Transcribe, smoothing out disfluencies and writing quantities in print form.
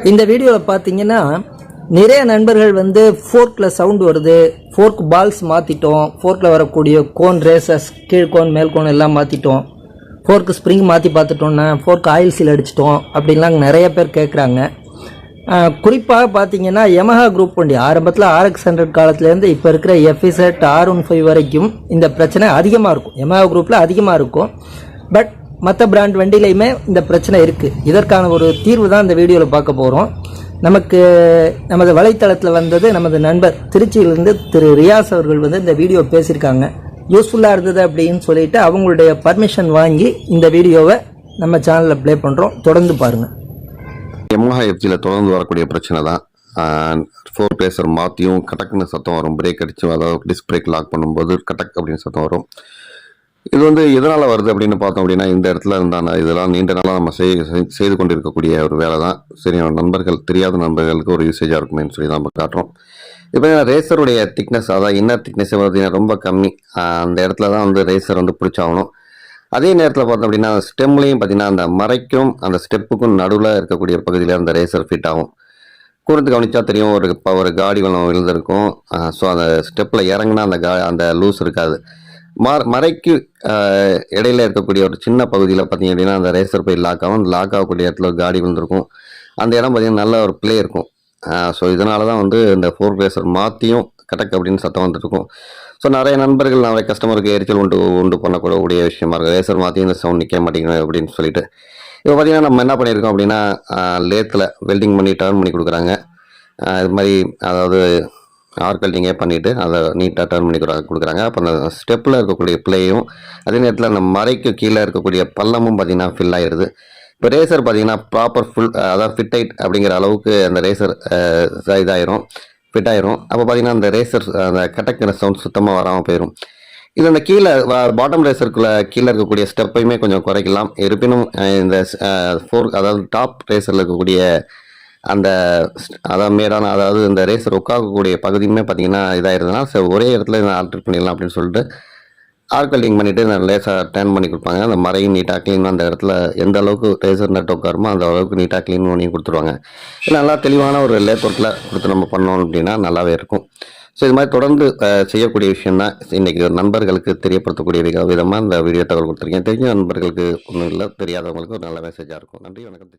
இந்த வீடியோவில் பார்த்தீங்கன்னா நிறைய நண்பர்கள் வந்து ஃபோர்க்கில் சவுண்டு வருது, ஃபோர்க் பால்ஸ் மாற்றிட்டோம், ஃபோர்க்கில் வரக்கூடிய கோன் ரேசஸ் கீழ்கோன் மேல்கோன் எல்லாம் மாற்றிட்டோம், ஃபோர்க்கு ஸ்ப்ரிங் மாற்றி பார்த்துட்டோன்னா ஃபோர்க் ஆயில் சீல் அடிச்சிட்டோம் அப்படின்லாம் நிறைய பேர் கேட்குறாங்க. குறிப்பாக பார்த்தீங்கன்னா யமஹா குரூப் வண்டி ஆரம்பத்தில் RX100 காலத்துலேருந்து இப்போ இருக்கிற FZ R15 வரைக்கும் இந்த பிரச்சனை அதிகமாக இருக்கும். யமஹா குரூப்பில் அதிகமாக இருக்கும். பட் மற்ற பிராண்ட் வண்டியிலையுமே இந்த பிரச்சனை இருக்குது. இதற்கான ஒரு தீர்வு தான் இந்த வீடியோவில் பார்க்க போகிறோம். நமது வலைத்தளத்தில் வந்தது நமது நண்பர் திருச்சியிலிருந்து திரு ரியாஸ் அவர்கள் வந்து இந்த வீடியோ பேசியிருக்காங்க. யூஸ்ஃபுல்லாக இருந்தது அப்படின்னு சொல்லிட்டு அவங்களுடைய பர்மிஷன் வாங்கி இந்த வீடியோவை நம்ம சேனலில் ப்ளே பண்ணுறோம். தொடர்ந்து பாருங்கள். யமஹா எஃப்ஜியில் தொடர்ந்து வரக்கூடிய பிரச்சனை தான். ஃபோர் பேசர் மாற்றியும் கட்டக்குன்னு சத்தம் வரும். பிரேக் அடித்து, அதாவது டிஸ்க் பிரேக் லாக் பண்ணும்போது கட்டக் அப்படின்னு சத்தம் வரும். இது வந்து எதனால் வருது அப்படின்னு பார்த்தோம் அப்படின்னா, இந்த இடத்துல இருந்தாங்க இதெல்லாம் நீண்ட நாளாக நம்ம செய்து கொண்டு இருக்கக்கூடிய ஒரு வேலை தான். சரி, நண்பர்கள் தெரியாத நண்பர்களுக்கு ஒரு யூசேஜாக இருக்குமேன்னு சொல்லி தான் நம்ம காட்டுறோம். இப்போ ரேசருடைய திக்னஸ், அதாவது இன்னர் திக்னஸ் பார்த்தீங்கன்னா ரொம்ப கம்மி. அந்த இடத்துல தான் வந்து ரேசர் வந்து பிடிச்சாகணும். அதே நேரத்தில் பார்த்தோம் அப்படின்னா ஸ்டெம்லையும் பார்த்தீங்கன்னா அந்த மறைக்கும் அந்த ஸ்டெப்புக்கும் நடுவில் இருக்கக்கூடிய பகுதியில் அந்த ரேசர் ஃபிட் ஆகும். கூர்ந்து கவனிச்சா தெரியும், ஒரு காடி வளம் விழுந்திருக்கும். ஸோ அந்த ஸ்டெப்பில் இறங்கினா அந்த லூஸ் இருக்காது. மறைக்கு இடையில இருக்கக்கூடிய ஒரு சின்ன பகுதியில் பார்த்தீங்க அப்படின்னா அந்த ரேசர் போய் லாக் ஆகும். லாக் ஆகக்கூடிய இடத்துல ஒரு காடி விழுந்திருக்கும். அந்த இடம் பார்த்தீங்கன்னா நல்ல ஒரு ப்ளே இருக்கும். ஸோ இதனால தான் வந்து இந்த ஃபோர் ரேசர் மாற்றியும் கட்டக் அப்படின்னு சத்தம் வந்துருக்கும். ஸோ நிறைய நண்பர்கள் நிறைய கஸ்டமருக்கு எரிச்சல் உண்டு பண்ணக்கூடிய விஷயமா இருக்குது. ரேசர் மாற்றி இந்த சவுண்ட் நிற்க மாட்டேங்குது அப்படின்னு சொல்லிட்டு. இப்போ பார்த்தீங்கன்னா நம்ம என்ன பண்ணியிருக்கோம் அப்படின்னா, லேத்தில் வெல்டிங் பண்ணி டர்ன் பண்ணி கொடுக்குறாங்க. இது மாதிரி அதாவது ஆர்கல்டிங்கே பண்ணிவிட்டு அதை நீட்டாக டர்ன் பண்ணி கொடுக்குறாங்க. அப்போ அந்த ஸ்டெப்பில் இருக்கக்கூடிய பிளேயும் அதே நேரத்தில் அந்த மறைக்கு கீழே இருக்கக்கூடிய பள்ளமும் பார்த்திங்கன்னா ஃபில் ஆகிடுது. இப்போ ரேசர் பார்த்திங்கன்னா ப்ராப்பர் அதாவது ஃபிட் ஆயிட் அப்படிங்கிற அளவுக்கு அந்த ரேசர் ஃபிட் ஆயிரும். அப்போ பார்த்திங்கன்னா அந்த ரேசர் அந்த கட்டக்கிற சவுண்ட் சுத்தமாக வராமல் போயிடும். இது அந்த கீழே பாட்டம் ரேசருக்குள்ளே கீழே இருக்கக்கூடிய ஸ்டெப்பையுமே கொஞ்சம் குறைக்கலாம். இருப்பினும் இந்த அதாவது டாப் ரேசரில் இருக்கக்கூடிய அந்த அதாவது மேடான அதாவது இந்த ரேசர் உட்காக்கக்கூடிய பகுதியுமே பார்த்தீங்கன்னா இதாகிடுதுன்னா ஒரே இடத்துல ஆல்ட்ரேட் பண்ணிடலாம் அப்படின்னு சொல்லிட்டு ஆர்கல்டிங் பண்ணிவிட்டு நான் லேசாக டர்ன் பண்ணி கொடுப்பாங்க. அந்த மறையும் நீட்டாக க்ளீன் அந்த இடத்துல எந்த அளவுக்கு ரேசர் நட்டு உட்காருமோ அந்த அளவுக்கு நீட்டாக க்ளீன் பண்ணி கொடுத்துருவாங்க. இது நல்லா தெளிவான ஒரு லேத் ஒர்க்கில் கொடுத்து நம்ம பண்ணோம் அப்படின்னா நல்லாவே இருக்கும். ஸோ இது மாதிரி தொடர்ந்து செய்யக்கூடிய விஷயம் தான் இன்றைக்கி நண்பர்களுக்கு தெரியப்படுத்தக்கூடிய விதமாக இந்த வீடியோ தகவல் கொடுத்துருக்கேன். தெரிஞ்ச நண்பர்களுக்கு ஒன்றும் இல்லை, தெரியாதவங்களுக்கு ஒரு நல்ல மெசேஜாக இருக்கும். நன்றி, வணக்கம்.